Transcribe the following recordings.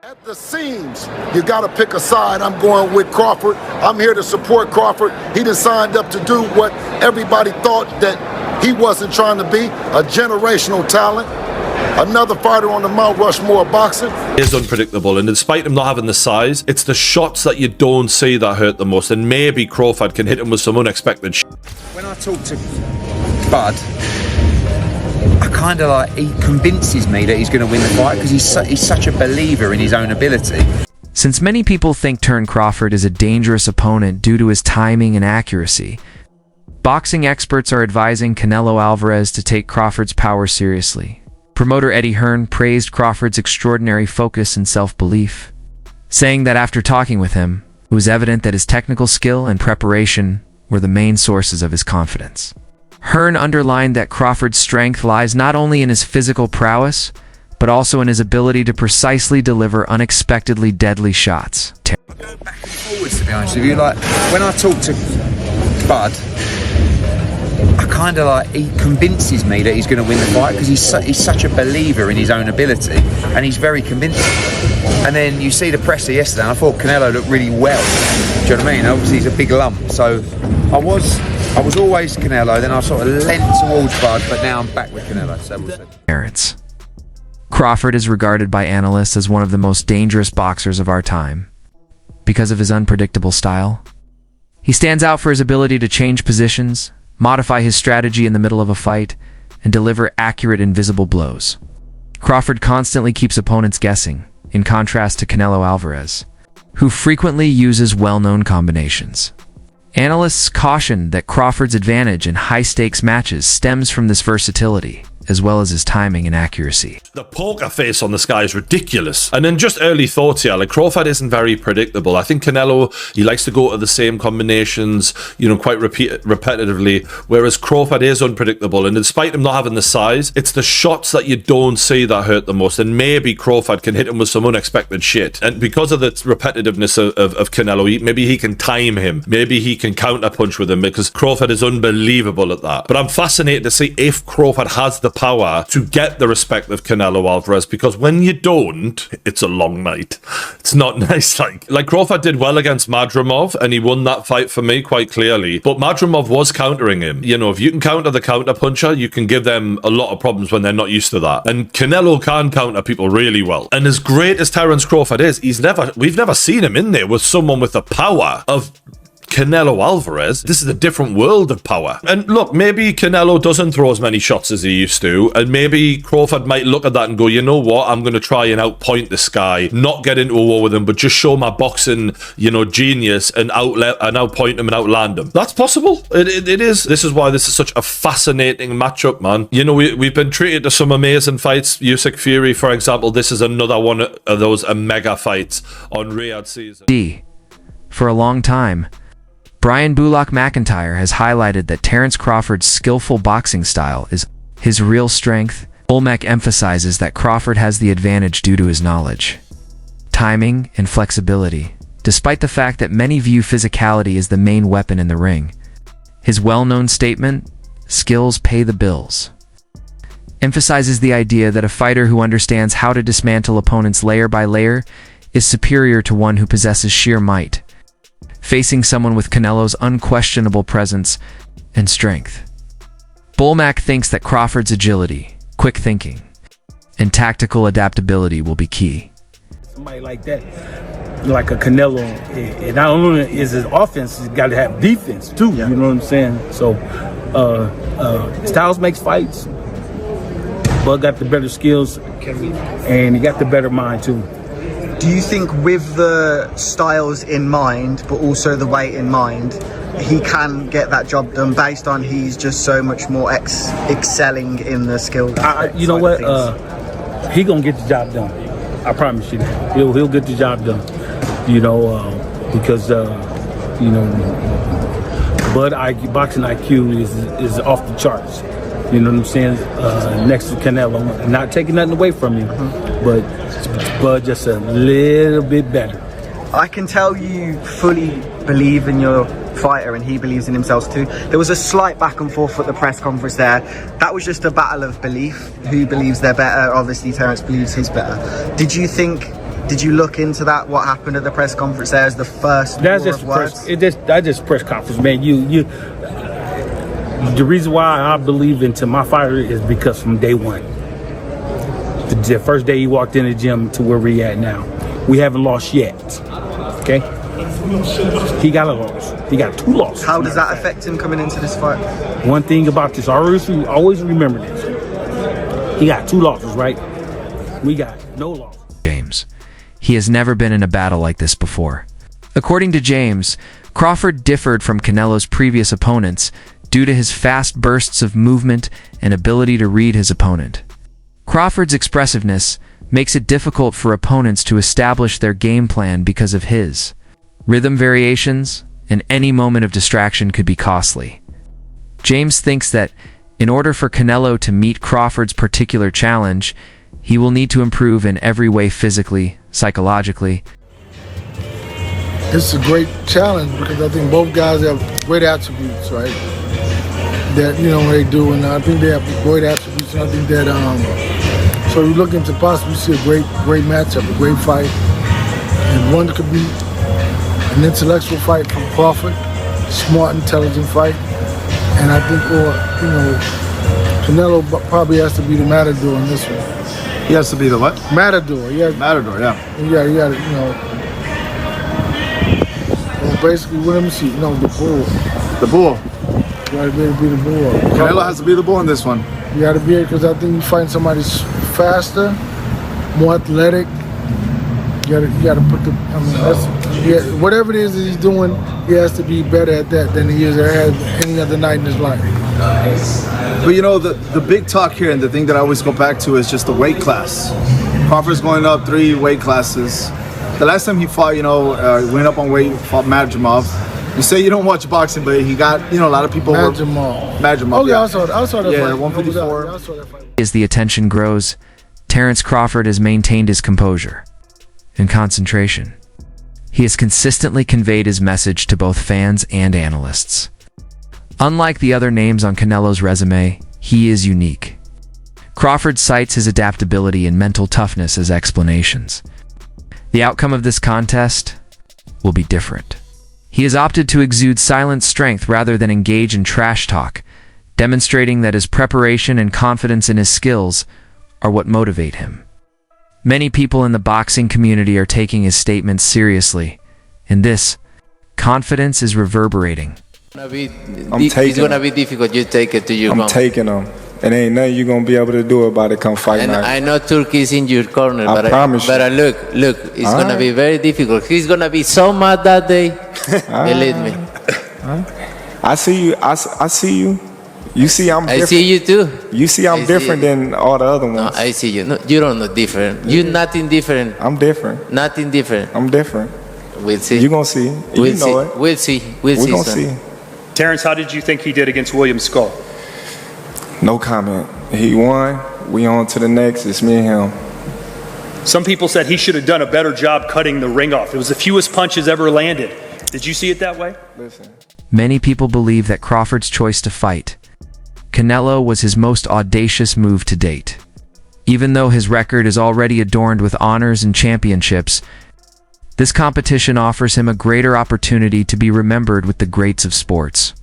At the seams, you got to pick a side. I'm going with Crawford. I'm here to support Crawford. He done signed up to do what everybody thought that he wasn't trying to be, a generational talent. Another fighter on the Mount Rushmore of boxing. Is unpredictable, and despite him not having the size, it's the shots that you don't see that hurt the most, and maybe Crawford can hit him with some unexpected shit. When I talk to Bud, I kind of like, he convinces me that he's going to win the fight because he's such a believer in his own ability. Since many people think Terence Crawford is a dangerous opponent due to his timing and accuracy, boxing experts are advising Canelo Alvarez to take Crawford's power seriously. Promoter Eddie Hearn praised Crawford's extraordinary focus and self-belief, saying that after talking with him, it was evident that his technical skill and preparation were the main sources of his confidence. Hearn underlined that Crawford's strength lies not only in his physical prowess, but also in his ability to precisely deliver unexpectedly deadly shots. I go back and forwards, to be honest with you. Like, when I talk to Bud, I kind of like, he convinces me that he's going to win the fight because he's such a believer in his own ability, and he's very convincing. And then you see the presser yesterday, and I thought Canelo looked really well. Do you know what I mean? Obviously he's a big lump, so I was always Canelo, then I sort of leant towards Bud, but now I'm back with Canelo. So we'll see. Terence. Crawford is regarded by analysts as one of the most dangerous boxers of our time because of his unpredictable style. He stands out for his ability to change positions, modify his strategy in the middle of a fight, and deliver accurate invisible blows. Crawford constantly keeps opponents guessing, in contrast to Canelo Alvarez, who frequently uses well-known combinations. Analysts caution that Crawford's advantage in high-stakes matches stems from this versatility, as well as his timing and accuracy. The poker face on this guy is ridiculous. And then just early thoughts here, like Crawford isn't very predictable. I think Canelo, he likes to go to the same combinations, quite repetitively, whereas Crawford is unpredictable. And despite him not having the size, it's the shots that you don't see that hurt the most. And maybe Crawford can hit him with some unexpected shit. And because of the repetitiveness of Canelo, maybe he can time him. Maybe he can counterpunch with him, because Crawford is unbelievable at that. But I'm fascinated to see if Crawford has the power to get the respect of Canelo Alvarez, because when you don't, it's a long night. It's not nice. Like Crawford did well against Madrimov, and he won that fight for me quite clearly, but Madrimov was countering him. If you can counter the counter puncher, you can give them a lot of problems when they're not used to that, and Canelo can counter people really well. And as great as Terence Crawford is, we've never seen him in there with someone with the power of Canelo Alvarez. This is a different world of power. And look, maybe Canelo doesn't throw as many shots as he used to, and maybe Crawford might look at that and go, you know what, I'm going to try and outpoint this guy, not get into a war with him, but just show my boxing, genius, and outpoint him and outland him. That's possible. It is. This is why this is such a fascinating matchup, man. We've been treated to some amazing fights. Usyk Fury, for example, this is another one of those mega fights on Riyadh season. For a long time, Brian Bullock McIntyre has highlighted that Terence Crawford's skillful boxing style is his real strength. Bullock emphasizes that Crawford has the advantage due to his knowledge, timing, and flexibility, despite the fact that many view physicality as the main weapon in the ring. His well-known statement, "Skills pay the bills," emphasizes the idea that a fighter who understands how to dismantle opponents layer by layer is superior to one who possesses sheer might, facing someone with Canelo's unquestionable presence and strength. Bulmack thinks that Crawford's agility, quick thinking, and tactical adaptability will be key. Somebody like that, like a Canelo, and not only is his offense, he's got to have defense too. Yeah. You know what I'm saying? So, styles makes fights. Bud got the better skills, and he got the better mind too. Do you think with the styles in mind, but also the weight in mind, he can get that job done based on he's just so much more excelling in the skills? You know what? He gonna get the job done. I promise you that. He'll get the job done. Because Bud boxing IQ is off the charts. You know what I'm saying? Next to Canelo, not taking nothing away from him, but just a little bit better. I can tell you fully believe in your fighter, and he believes in himself too. There was a slight back and forth at the press conference there. That was just a battle of belief. Who believes they're better? Obviously, Terence believes he's better. Did you think Did you look into that? What happened at the press conference there as the first That's war just of words? that's just press conference, man. The reason why I believe into my fighter is because from day one, the first day he walked in the gym to where we at now, we haven't lost yet. Okay, he got a loss. He got 2 losses. How does that affect him coming into this fight? One thing about this, always remember this. He got 2 losses, right? We got no loss. James. He has never been in a battle like this before. According to James, Crawford differed from Canelo's previous opponents due to his fast bursts of movement and ability to read his opponent. Crawford's expressiveness makes it difficult for opponents to establish their game plan because of his rhythm variations, and any moment of distraction could be costly. James thinks that in order for Canelo to meet Crawford's particular challenge, he will need to improve in every way physically, psychologically. It's a great challenge because I think both guys have great attributes, right? That, they do, and I think they have great attributes, and I think that, so we're looking to possibly see a great matchup, a great fight. And one could be an intellectual fight from Crawford, smart, intelligent fight. And I think, Canelo probably has to be the matador in this one. He has to be the what? Matador, yeah. Matador, yeah. Yeah, well, basically, let me see, the bull. The bull. You gotta be able to be the bull. Canelo has to be the bull in this one. You gotta be it because I think you find somebody faster, more athletic. You gotta put whatever it is that he's doing, he has to be better at that than he is at any other night in his life. But the big talk here, and the thing that I always go back to, is just the weight class. Crawford's going up 3 weight classes. The last time he fought, went up on weight, fought Madrimov. You say you don't watch boxing, but he got, a lot of people. Madrimov. Oh yeah, I saw that fight. Yeah, 154. I saw that fight. As the attention grows, Terence Crawford has maintained his composure and concentration. He has consistently conveyed his message to both fans and analysts. Unlike the other names on Canelo's resume, he is unique. Crawford cites his adaptability and mental toughness as explanations. The outcome of this contest will be different. He has opted to exude silent strength rather than engage in trash talk, demonstrating that his preparation and confidence in his skills are what motivate him. Many people in the boxing community are taking his statements seriously, and this confidence is reverberating. It's gonna be difficult. You take it to your I'm taking them. It ain't nothing you gonna be able to do about it come fight and night. I know Turkey is in your corner, I promise you. But look, it's gonna be very difficult. He's gonna be so mad that day. Believe me. I see you. I see you. You see I'm different. I see you too. You see I'm different than all the other ones. No, I see you. No, you don't know different. You're nothing different. I'm different. Nothing different. I'm different. We'll see. You gonna see. We'll you know see. it. We'll see. We We'll gonna see. see. Terence, how did you think he did against William Skull? No comment. He won. We on to the next. It's me and him. Some people said he should have done a better job cutting the ring off. It was the fewest punches ever landed. Did you see it that way? Listen. Many people believe that Crawford's choice to fight Canelo was his most audacious move to date. Even though his record is already adorned with honors and championships, this competition offers him a greater opportunity to be remembered with the greats of sports.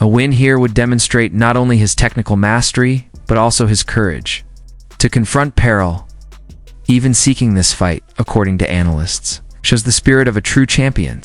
A win here would demonstrate not only his technical mastery, but also his courage to confront peril. Even seeking this fight, according to analysts, shows the spirit of a true champion,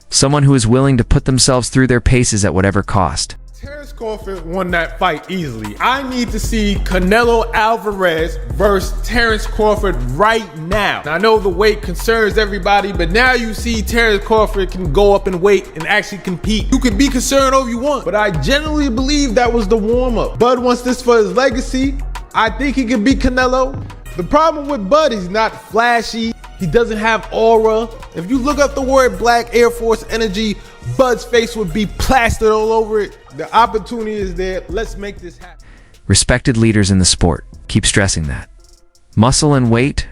someone who is willing to put themselves through their paces at whatever cost. Terence Crawford won that fight easily. I need to see Canelo Alvarez versus Terence Crawford right now. I know the weight concerns everybody, but now you see Terence Crawford can go up in weight and actually compete. You can be concerned all you want, but I generally believe that was the warm-up. Bud wants this for his legacy. I think he can beat Canelo. The problem with Bud is he's not flashy. He doesn't have aura. If you look up the word Black Air Force Energy, Bud's face would be plastered all over it. The opportunity is there. Let's make this happen. Respected leaders in the sport keep stressing that muscle and weight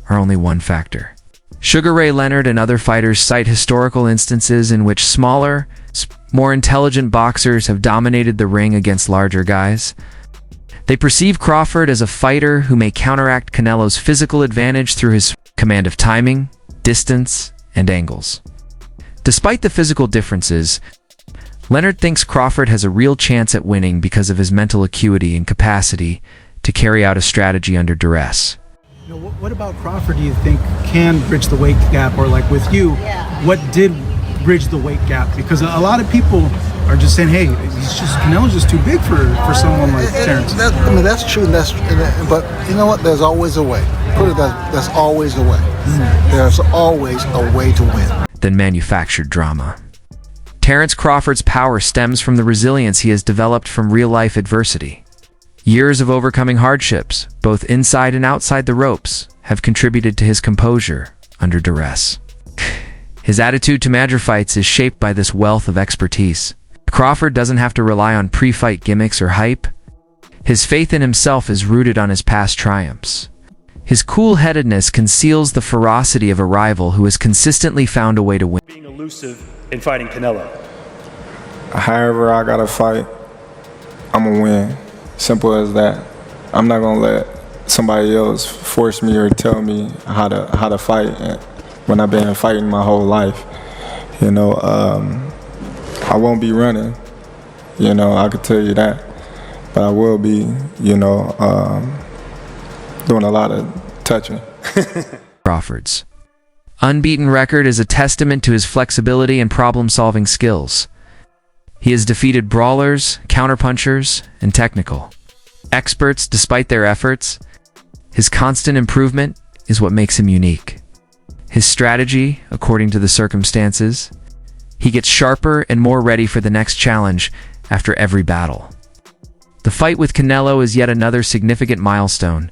are only one factor. Sugar Ray Leonard and other fighters cite historical instances in which smaller, more intelligent boxers have dominated the ring against larger guys. They perceive Crawford as a fighter who may counteract Canelo's physical advantage through his command of timing, distance, and angles. Despite the physical differences, Leonard thinks Crawford has a real chance at winning because of his mental acuity and capacity to carry out a strategy under duress. What about Crawford do you think can bridge the weight gap, or like with you, what did bridge the weight gap? Because a lot of people are just saying, hey, Canelo's just too big for someone like Terence. That's true. But you know what? There's always a way. Put it that there's always a way. There's always a way to win. Than manufactured drama. Terence Crawford's power stems from the resilience he has developed from real-life adversity. Years of overcoming hardships, both inside and outside the ropes, have contributed to his composure under duress. His attitude to Madra fights is shaped by this wealth of expertise. Crawford doesn't have to rely on pre-fight gimmicks or hype. His faith in himself is rooted on his past triumphs. His cool-headedness conceals the ferocity of a rival who has consistently found a way to win. Being elusive in fighting Canelo. However I gotta fight, I'm gonna win. Simple as that. I'm not gonna let somebody else force me or tell me how to fight when I've been fighting my whole life. You know, I won't be running. You know, I could tell you that. But I will be, you know, doing a lot of touching. Crawford's unbeaten record is a testament to his flexibility and problem-solving skills. He has defeated brawlers, counterpunchers, and technical experts despite their efforts. His constant improvement is what makes him unique. His strategy, according to the circumstances, he gets sharper and more ready for the next challenge after every battle. The fight with Canelo is yet another significant milestone.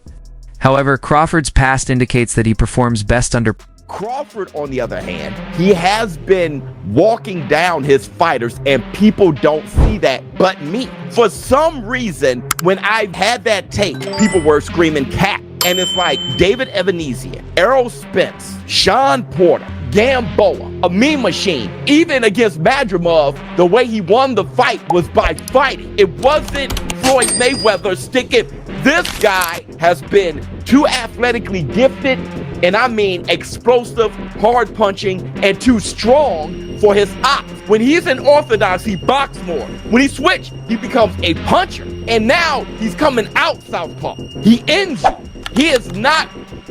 However, Crawford's past indicates that he performs best under Crawford, on the other hand, he has been walking down his fighters, and people don't see that but me. For some reason, when I had that tape, people were screaming cat. And it's like David Evanesian, Errol Spence, Sean Porter, Gamboa, a meme machine. Even against Madrimov, the way he won the fight was by fighting. It wasn't Floyd Mayweather sticking. This guy has been too athletically gifted, and I mean explosive, hard punching, and too strong for his ops. When he's in orthodox, he boxes more. When he switched, he becomes a puncher. And now he's coming out southpaw. He ends you. He is not,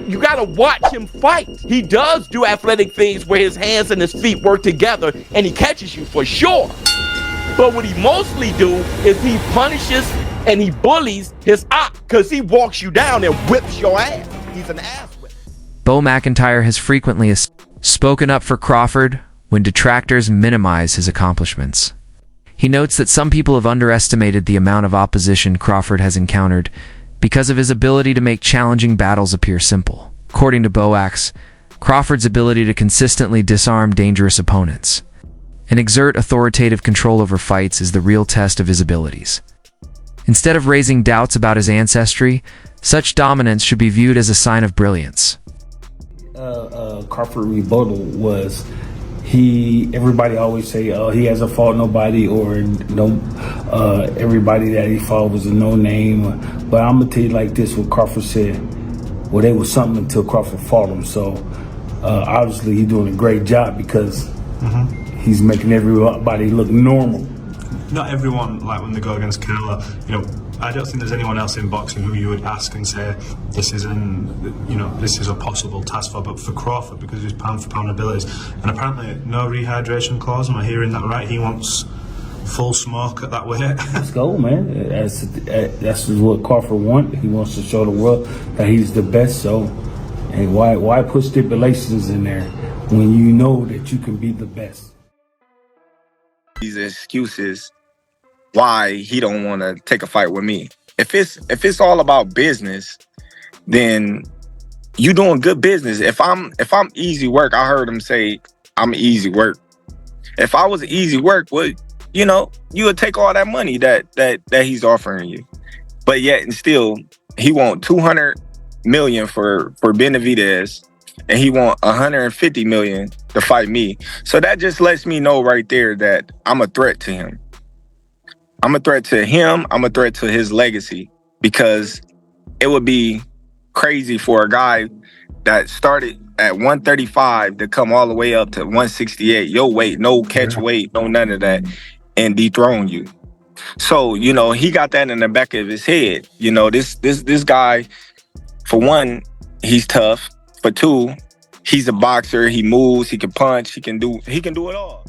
you gotta watch him fight. He does do athletic things where his hands and his feet work together, and he catches you for sure. But what he mostly do is he punishes and he bullies his op, because he walks you down and whips your ass. He's an ass whip. Bo McIntyre has frequently spoken up for Crawford when detractors minimize his accomplishments. He notes that some people have underestimated the amount of opposition Crawford has encountered because of his ability to make challenging battles appear simple. According to Boax, Crawford's ability to consistently disarm dangerous opponents and exert authoritative control over fights is the real test of his abilities. Instead of raising doubts about his ancestry, such dominance should be viewed as a sign of brilliance. Crawford rebuttal was everybody always say he hasn't fought nobody, or everybody that he fought was a no name. But I'm gonna tell you like this: what Crawford said, well, they was something until Crawford fought him. So obviously he's doing a great job because he's making everybody look normal. Not everyone, like when they go against Canelo, I don't think there's anyone else in boxing who you would ask and say this is a possible task for. But for Crawford, because of his pound for pound abilities, and apparently no rehydration clause. Am I hearing that right? He wants full smoke at that weight. Let's go, man. That's what Crawford wants. He wants to show the world that he's the best. So, and why put stipulations in there when you know that you can be the best? These excuses why he don't want to take a fight with me. If it's all about business, then you doing good business. If I'm easy work, I heard him say I'm easy work. If I was easy work, well, you would take all that money that he's offering you. But yet and still, he want $200 million for Benavidez, and he want $150 million to fight me. So that just lets me know right there that I'm a threat to him. I'm a threat to him. I'm a threat to his legacy, because it would be crazy for a guy that started at 135 to come all the way up to 168, your weight, no catch weight, no none of that, and dethrone you. So, you know, he got that in the back of his head. You know, this guy, for one, he's tough. For two, he's a boxer. He moves, he can punch, he can do it all.